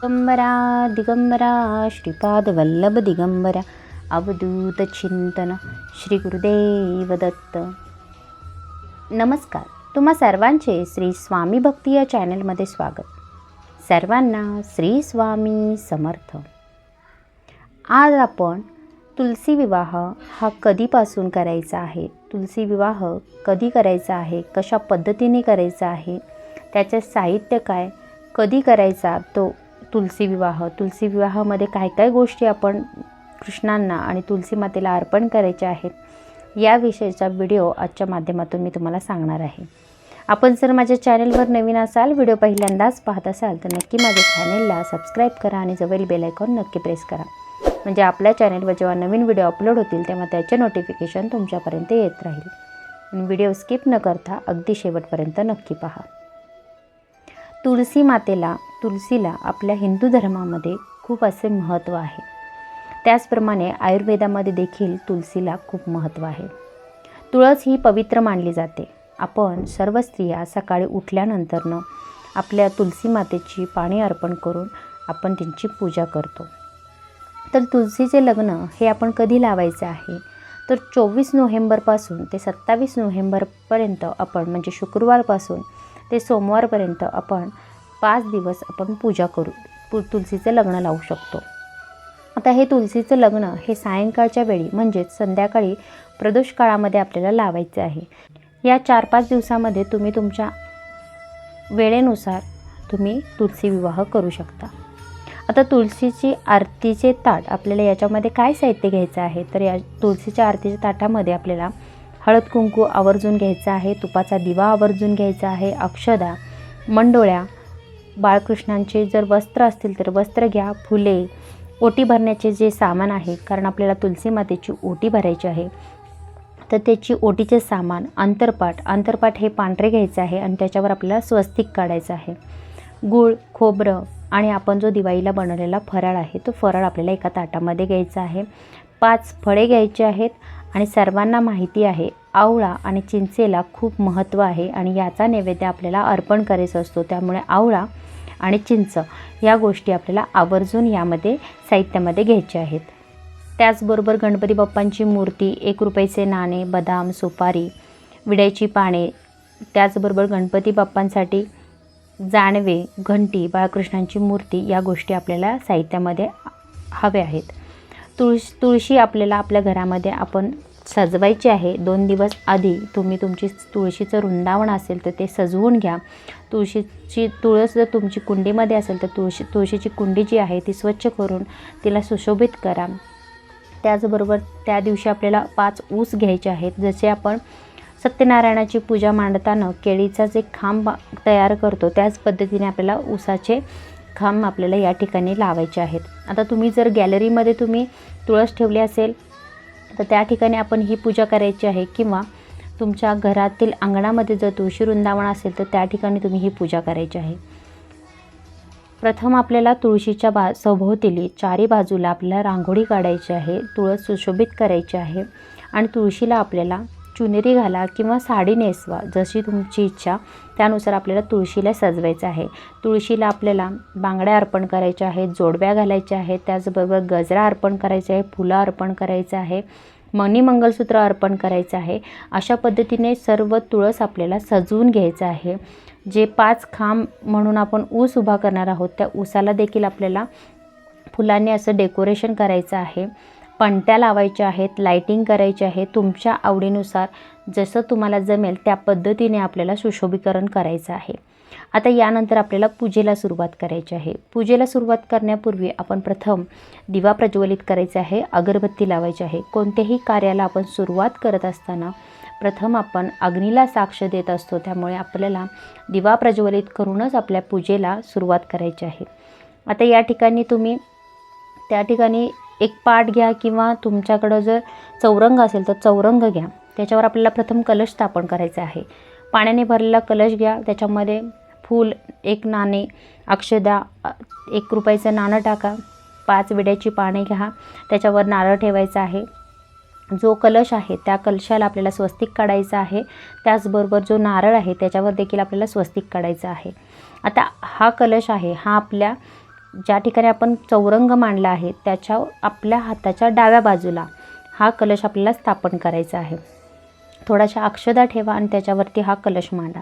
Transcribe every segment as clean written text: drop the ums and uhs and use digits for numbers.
दिगंबरा दिगंबरा श्रीपादवल्लभ दिगंबरा अवधूत चिंतन श्री गुरुदेव दत्त. नमस्कार, तुम्हा सर्वांचे श्री स्वामी भक्ती या चॅनलमध्ये स्वागत. सर्वांना श्री स्वामी समर्थ. आज आपण तुलसी विवाह हा कधीपासून करायचा आहे, तुलसी विवाह कधी करायचा आहे, कशा पद्धतीने करायचा आहे, त्याचे साहित्य काय, कधी करायचा तो तुलसी तुलसी विवाहामध्ये काय काय गोष्टी आपण कृष्णांना आणि तुलसी मातेला अर्पण करायचे आहेत, याविषयीचा व्हिडिओ आजच्या माध्यमातून मी तुम्हाला सांगणार आहे. आपण जर माझ्या चॅनलवर नवीन असाल, व्हिडिओ पहिल्यांदाच पाहत असाल तर नक्की माझ्या चॅनलला सबस्क्राईब करा आणि जवळील बेल आयकॉन नक्की प्रेस करा. म्हणजे आपल्या चॅनलवर जेव्हा नवीन व्हिडिओ अपलोड होतील तेव्हा त्याचे नोटिफिकेशन तुमच्यापर्यंत येत राहील. आणि व्हिडिओ स्किप न करता अगदी शेवटपर्यंत नक्की पहा. तुलसीला आपल्या हिंदू धर्मामध्ये खूप असे महत्त्व आहे. त्याचप्रमाणे आयुर्वेदामध्ये देखील तुलसीला खूप महत्त्व आहे. तुळस ही पवित्र मानली जाते. आपण सर्व स्त्रिया सकाळी उठल्यानंतरनं आपल्या तुलसी मातेची पाणी अर्पण करून आपण त्यांची पूजा करतो. तर तुलसीचे लग्न हे आपण कधी लावायचे आहे तर 24 नोव्हेंबरपासून ते 27 नोव्हेंबरपर्यंत आपण म्हणजे शुक्रवारपासून ते सोमवारपर्यंत आपण 5 दिवस आपण पूजा करू तुलसीचे लग्न लावू शकतो. आता हे तुलसीचं लग्न हे सायंकाळच्या वेळी म्हणजेच संध्याकाळी प्रदोष काळामध्ये आपल्याला लावायचे आहे. या 4-5 दिवसामध्ये तुम्ही तुमच्या वेळेनुसार तुम्ही तुलसी विवाह करू शकता. आता तुलसीची आरतीचे ताट आपल्याला याच्यामध्ये काय साहित्य घ्यायचं आहे तर या तुलसीच्या आरतीच्या ताटामध्ये आपल्याला हळद कुंकू आवर्जून घ्यायचं आहे, तुपाचा दिवा आवर्जून घ्यायचा आहे, अक्षदा, मंडोळ्या, बाळकृष्णांचे जर वस्त्र असतील तर वस्त्र घ्या, फुले, ओटी भरण्याचे जे सामान आहे कारण आपल्याला तुलसी मातेची ओटी भरायची आहे तर त्याची ओटीचे सामान, अंतरपाट हे पांढरे घ्यायचे आहे आणि त्याच्यावर आपल्याला स्वस्तिक काढायचं आहे. गूळ, खोबरं आणि आपण जो दिवाळीला बनवलेला फराळ आहे तो फराळ आपल्याला एका ताटामध्ये घ्यायचा आहे. 5 फळे घ्यायचे आहेत आणि सर्वांना माहिती आहे आवळा आणि चिंचेला खूप महत्त्व आहे आणि याचा नैवेद्य आपल्याला अर्पण करायचा असतो. त्यामुळे आवळा आणि चिंच या गोष्टी आपल्याला आवर्जून यामध्ये साहित्यामध्ये घ्यायचे आहेत. त्याचबरोबर गणपती बाप्पांची मूर्ती, 1 रुपयाचे नाणे, बदाम, सुपारी, विड्याची पाने, त्याचबरोबर गणपती बाप्पांसाठी जानवे, घंटी, बाळकृष्णांची मूर्ती या गोष्टी आपल्याला साहित्यामध्ये हव्या आहेत. तुळशी आपल्याला आपल्या घरामध्ये आपण सजवायची आहे. 2 दिवस आधी तुम्ही तुमची तुळशीचं वृंदावन असेल तर ते सजवून घ्या. तुळस जर तुमची कुंडीमध्ये असेल तर तुळशीची कुंडी जी आहे ती स्वच्छ करून तिला सुशोभित करा. त्याचबरोबर त्या दिवशी आपल्याला 5 ऊस घ्यायचे आहेत. जसे आपण सत्यनारायणाची पूजा मांडताना केळीचा जे खांब तयार करतो त्याच पद्धतीने आपल्याला ऊसाचे खांब आपल्याला या ठिकाणी लावायचे आहेत. आता तुम्ही जर गॅलरीमध्ये तुम्ही तुळस ठेवली असेल तर त्या ठिकाणी आपण ही पूजा करायची आहे किंवा तुमच्या घरातील अंगणामध्ये जर तुळशी वृंदावन असेल तर त्या ठिकाणी तुम्ही ही पूजा करायची आहे. प्रथम आपल्याला तुळशीच्या सभोवताली 4ही बाजूला आपल्याला रांगोळी काढायची आहे, तुळस सुशोभित करायची आहे आणि तुळशीला आपल्याला चुनरी घाला किंवा साडी नेसवा, जशी तुमची इच्छा त्यानुसार आपल्याला तुळशीला सजवायचं आहे. तुळशीला आपल्याला बांगड्या अर्पण करायच्या आहेत, जोडव्या घालायच्या आहेत, त्याचबरोबर गजरा अर्पण करायचा आहे, फुलं अर्पण करायचं आहे, मणी मंगलसूत्र अर्पण करायचं आहे. अशा पद्धतीने सर्व तुळस आपल्याला सजवून घ्यायचं आहे. जे 5 खांब म्हणून आपण ऊस उभा करणार आहोत त्या ऊसाला देखील आपल्याला फुलांनी असं डेकोरेशन करायचं आहे. पणत्या लावायच्या आहेत, लाईटिंग करायची आहे. तुमच्या आवडीनुसार जसं तुम्हाला जमेल त्या पद्धतीने आपल्याला सुशोभीकरण करायचं आहे. आता यानंतर आपल्याला पूजेला सुरुवात करायची आहे. पूजेला सुरुवात करण्यापूर्वी आपण प्रथम दिवा प्रज्वलित करायचा आहे, अगरबत्ती लावायची आहे. कोणत्याही कार्याला आपण सुरुवात करत असताना प्रथम आपण अग्नीला साक्ष देत असतो. त्यामुळे आपल्याला दिवा प्रज्वलित करूनच आपल्या पूजेला सुरुवात करायची आहे. आता या ठिकाणी तुम्ही त्या ठिकाणी एक पाट घ्या किंवा तुमच्याकडं जर चौरंग असेल तर चौरंग घ्या. त्याच्यावर आपल्याला प्रथम कलश स्थापन करायचा आहे. पाण्याने भरलेला कलश घ्या, त्याच्यामध्ये फूल, 1 नाणे, अक्षदा, 1 रुपयाचं नाणं टाका, 5 विड्याची पाने घ्या, त्याच्यावर नारळ ठेवायचा आहे. जो कलश आहे त्या कलशाला आपल्याला स्वस्तिक काढायचं आहे. त्याचबरोबर जो नारळ आहे त्याच्यावर देखील आपल्याला स्वस्तिक काढायचं आहे. आता हा कलश आहे हा आपल्या ज्या ठिकाणी आपण चौरंग मांडला आहे त्याच्या आपल्या हाताच्या डाव्या बाजूला हा कलश आपल्याला स्थापन करायचा आहे. थोड्याशा अक्षदा ठेवा आणि त्याच्यावरती हा कलश मांडा.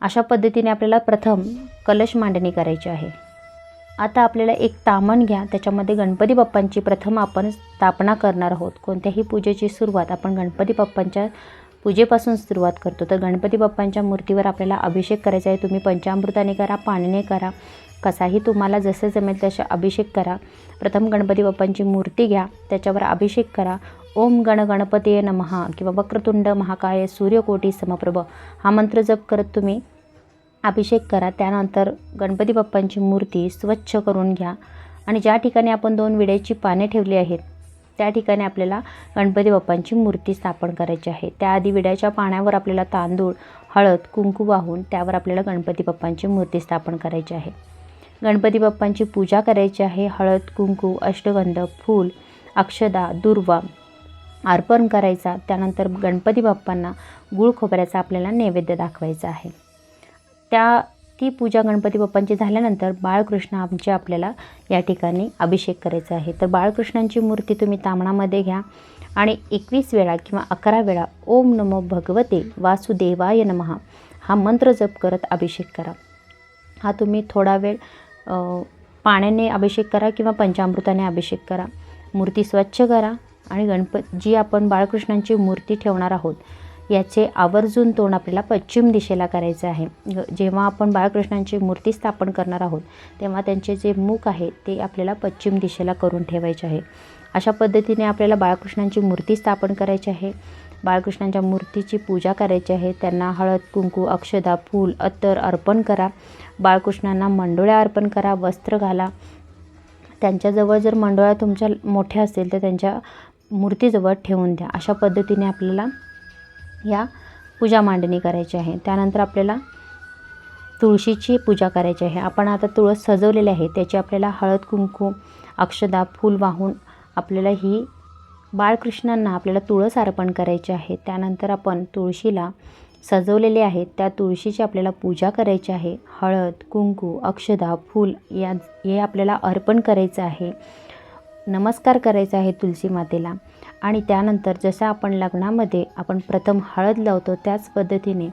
अशा पद्धतीने आपल्याला प्रथम कलश मांडणी करायची आहे. आता आपल्याला एक तामण घ्या, त्याच्यामध्ये गणपती बाप्पांची प्रथम आपण स्थापना करणार आहोत. कोणत्याही पूजेची सुरुवात आपण गणपती बाप्पांच्या पूजेपासून सुरुवात करतो. तर गणपती बाप्पांच्या मूर्तीवर आपल्याला अभिषेक करायचा आहे. तुम्ही पंचामृताने करा, पाण्याने करा, कसाही तुम्हाला जसं जमेल तसे अभिषेक करा. प्रथम गणपती बाप्पांची मूर्ती घ्या, त्याच्यावर अभिषेक करा. ओम गण गणपतीये नमः किंवा वक्रतुंड महाकाय सूर्यकोटी समप्रभ हा मंत्र जप करत तुम्ही अभिषेक करा. त्यानंतर गणपती बाप्पांची मूर्ती स्वच्छ करून घ्या आणि ज्या ठिकाणी आपण 2 विड्याची पाने ठेवली आहेत त्या ठिकाणी आपल्याला गणपती बाप्पांची मूर्ती स्थापन करायची आहे. त्याआधी विड्याच्या पाण्यावर आपल्याला तांदूळ, हळद, कुंकू वाहून त्यावर आपल्याला गणपती बाप्पांची मूर्ती स्थापन करायची आहे. गणपती बाप्पांची पूजा करायची आहे. हळद, कुंकू, अष्टगंध, फूल, अक्षदा, दुर्वा अर्पण करायचा. त्यानंतर गणपती बाप्पांना गूळ खोबऱ्याचा आपल्याला नैवेद्य दाखवायचा आहे. ती पूजा गणपती बाप्पांची झाल्यानंतर बाळकृष्णांचे आपल्याला या ठिकाणी अभिषेक करायचा आहे. तर बाळकृष्णांची मूर्ती तुम्ही तामणामध्ये घ्या आणि 21 वेळा किंवा 11 वेळा ओम नमो भगवते वासुदेवाय नमः हा मंत्र जप करत अभिषेक करा. हा तुम्ही थोडा वेळ पाण्याने अभिषेक करा किंवा पंचामृताने अभिषेक करा. मूर्ती स्वच्छ करा आणि जी आपण बाळकृष्णांची मूर्ती ठेवणार आहोत याचे आवर्जून तोंड आपल्याला पश्चिम दिशेला करायचे आहे. जेव्हा आपण बाळकृष्णांची मूर्ती स्थापन करणार आहोत तेव्हा त्यांचे जे मुख आहे ते आपल्याला पश्चिम दिशेला करून ठेवायचे आहे. अशा पद्धतीने आपल्याला बाळकृष्णांची मूर्ती स्थापन करायची आहे. बाळकृष्णांच्या मूर्तीची पूजा करायची आहे. त्यांना हळद, कुंकू, अक्षदा, फूल, अत्तर अर्पण करा. बाळकृष्णांना मंडोळ्या अर्पण करा, वस्त्र घाला. त्यांच्याजवळ जर मंडोळ्या तुमच्या मोठ्या असेल तर त्यांच्या मूर्तीजवळ ठेवून द्या. अशा पद्धतीने आपल्याला या पूजा मांडणी करायची आहे. त्यानंतर आपल्याला तुळशीची पूजा करायची आहे. आपण आता तुळस सजवलेली आहे त्याची आपल्याला हळद, कुंकू, अक्षदा, फूल वाहून आपल्याला ही बाळकृष्णांना आपल्याला तुळस अर्पण करायची आहे. त्यानंतर आपण तुळशीला सजवलेले आहेत त्या तुळशीची आपल्याला पूजा करायची आहे. हळद, कुंकू, अक्षदा, फूल हे आपल्याला अर्पण करायचं आहे. नमस्कार करायचा आहे तुलसी मातेला. आणि त्यानंतर जसं आपण लग्नामध्ये आपण प्रथम हळद लावतो त्याच पद्धतीने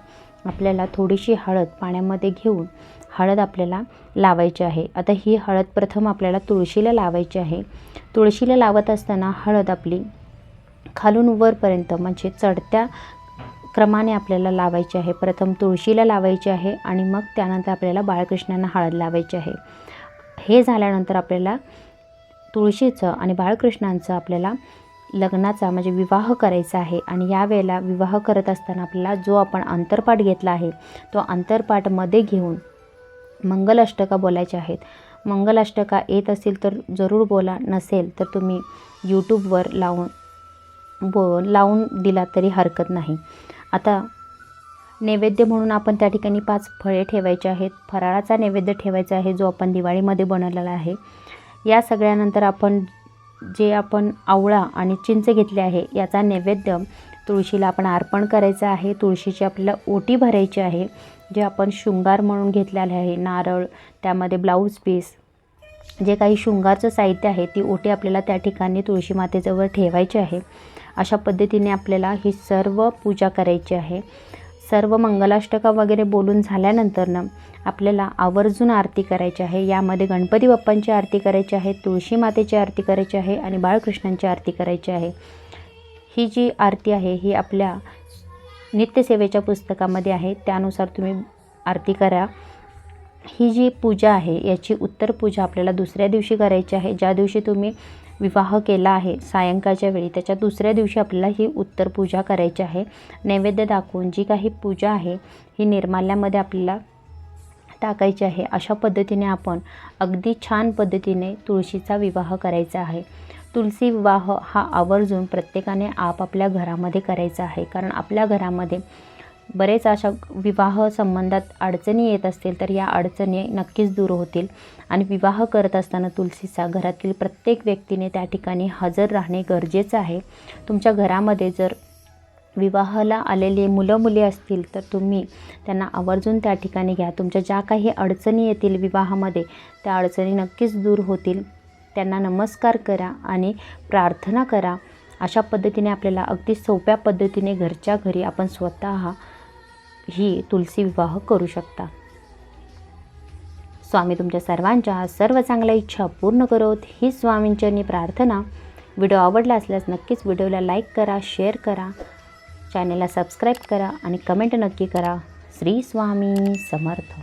आपल्याला थोडीशी हळद पाण्यामध्ये घेऊन हळद आपल्याला लावायची आहे. आता ही हळद प्रथम आपल्याला तुळशीला लावायची आहे. तुळशीला लावत असताना हळद आपली खालून वरपर्यंत म्हणजे चढत्या क्रमाने आपल्याला लावायची आहे. प्रथम तुळशीला लावायची आहे आणि मग त्यानंतर आपल्याला बाळकृष्णांना हळद लावायची आहे. हे झाल्यानंतर आपल्याला तुळशीचं आणि बाळकृष्णांचं आपल्याला लग्नाचा म्हणजे विवाह करायचा आहे. आणि यावेळेला विवाह करत असताना आपल्याला जो आपण अंतरपाठ घेतला आहे तो अंतरपाठमध्ये घेऊन मंगलाष्टका बोलायच्या आहेत. मंगलाष्टका येत असेल तर जरूर बोला, नसेल तर तुम्ही यूट्यूबवर लावून दिला तरी हरकत नाही. आता नैवेद्य म्हणून आपण त्या ठिकाणी 5 फळे ठेवायचे आहेत. फराळाचा नैवेद्य ठेवायचा आहे जो आपण दिवाळीमध्ये बनवलेला आहे. या सगळ्यानंतर आपण आवळा आणि चिंच घेतले आहे याचा नैवेद्य तुळशीला आपण अर्पण करायचा आहे. तुळशीची आपल्याला ओटी भरायची आहे. जे आपण शृंगार म्हणून घेतलेले आहे, नारळ, त्यामध्ये ब्लाऊज पीस, जे काही शृंगारचं साहित्य आहे ती ओटी आपल्याला त्या ठिकाणी तुळशी मातेजवळ ठेवायची आहे. अशा पद्धतीने आपल्याला ही सर्व पूजा करायची आहे. सर्व मंगलाष्टका वगैरे बोलून झाल्यानंतर आपल्याला आवर्जून आरती करायची आहे. यामध्ये गणपती बाप्पांची आरती करायची आहे, तुळशी मातेची आरती करायची आहे आणि बाळकृष्णांची आरती करायची आहे. ही जी आरती आहे ही आपल्या नित्यसेवेच्या पुस्तकामध्ये आहे, त्यानुसार तुम्ही आरती करा. ही जी पूजा आहे याची उत्तर पूजा आपल्याला दुसऱ्या दिवशी करायची आहे. ज्या दिवशी तुम्ही विवाह केला आहे सायंकाळच्या वेळी त्याच्या दुसऱ्या दिवशी आपल्याला ही उत्तर पूजा करायची आहे. नैवेद्य दाखवून जी काही पूजा आहे ही निर्माल्यामध्ये आपल्याला टाकायची आहे. अशा पद्धतीने आपण अगदी छान पद्धतीने तुळशीचा विवाह करायचा आहे. तुलसी विवाह हा आवर्जून प्रत्येकाने आपापल्या घरामध्ये करायचा आहे. कारण आपल्या घरामध्ये बरेच अशा विवाह संबंधात अडचणी येत असतील तर या अडचणी नक्कीच दूर होतील. आणि विवाह करत असताना तुलसीचा घरातील प्रत्येक व्यक्तीने त्या ठिकाणी हजर राहणे गरजेचं आहे. तुमच्या घरामध्ये जर विवाहाला आलेले मुलं मुली असतील तर तुम्ही त्यांना आवर्जून त्या ठिकाणी घ्या. तुमच्या ज्या काही अडचणी येतील विवाहामध्ये त्या अडचणी नक्कीच दूर होतील. त्यांना नमस्कार करा आणि प्रार्थना करा. अशा पद्धतीने आपल्याला अगदी सोप्या पद्धतीने घरच्या घरी आपण स्वतः ही तुलसी विवाह करू शकता. स्वामी तुमच्या सर्वांच्या सर्व चांगल्या इच्छा पूर्ण करोत ही स्वामींचरणी प्रार्थना. व्हिडिओ आवडला असल्यास नक्कीच व्हिडिओला लाईक करा, शेअर करा, चॅनलला सबस्क्राईब करा आणि कमेंट नक्की करा. श्री स्वामी समर्थ.